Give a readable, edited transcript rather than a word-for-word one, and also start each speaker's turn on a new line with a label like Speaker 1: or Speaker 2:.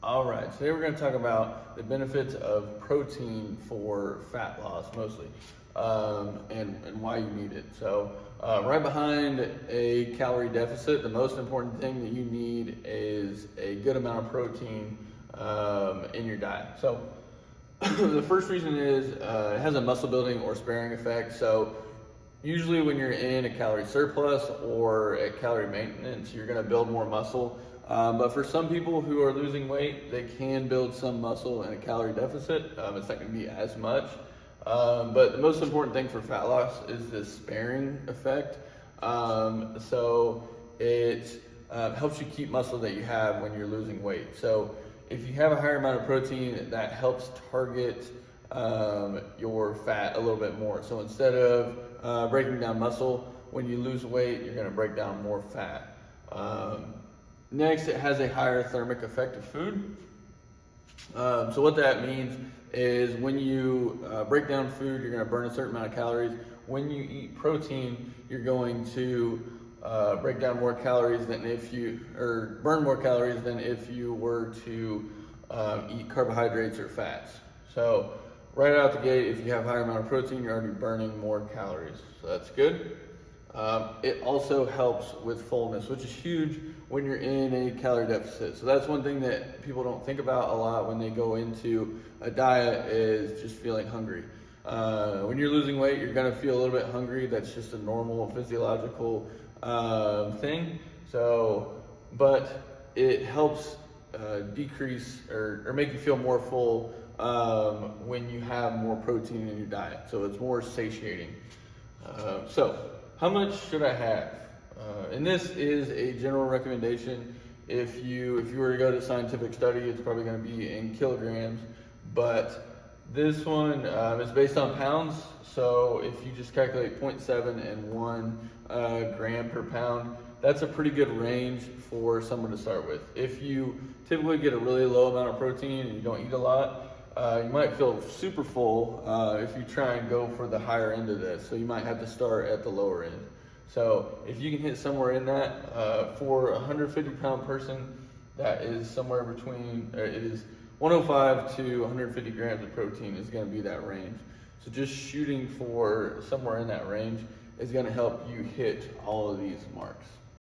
Speaker 1: All right, today we're going to talk about the benefits of protein for fat loss mostly, and why you need it. So, right behind a calorie deficit, the most important thing that you need is a good amount of protein in your diet. So, the first reason is it has a muscle building or sparing effect. So, usually when you're in a calorie surplus or at calorie maintenance, you're going to build more muscle. But for some people who are losing weight, they can build some muscle in a calorie deficit. It's not going to be as much. But the most important thing for fat loss is this sparing effect. So it helps you keep muscle that you have when you're losing weight. So if you have a higher amount of protein, that helps target your fat a little bit more. So instead of breaking down muscle, when you lose weight, you're going to break down more fat. Next, it has a higher thermic effect of food. So what that means is when you break down food, you're going to burn a certain amount of calories. When you eat protein, you're going to break down more calories than if you, or burn more calories than if you were to eat carbohydrates or fats. So right out the gate, if you have a higher amount of protein, you're already burning more calories. So that's good. It also helps with fullness, which is huge when you're in a calorie deficit. So that's one thing that people don't think about a lot when they go into a diet, is just feeling hungry. When you're losing weight, you're gonna feel a little bit hungry. That's just a normal physiological thing. So, but it helps decrease or make you feel more full when you have more protein in your diet. So it's more satiating. So how much should I have? And this is a general recommendation. If you were to go to scientific study, it's probably going to be in kilograms, but this one is based on pounds. So if you just calculate 0.7 and 1 gram per pound, that's a pretty good range for someone to start with. If you typically get a really low amount of protein and you don't eat a lot, you might feel super full if you try and go for the higher end of this. So you might have to start at the lower end. So if you can hit somewhere in that, for a 150-pound person, that is somewhere between, it is 105 to 150 grams of protein is going to be that range. So just shooting for somewhere in that range is going to help you hit all of these marks.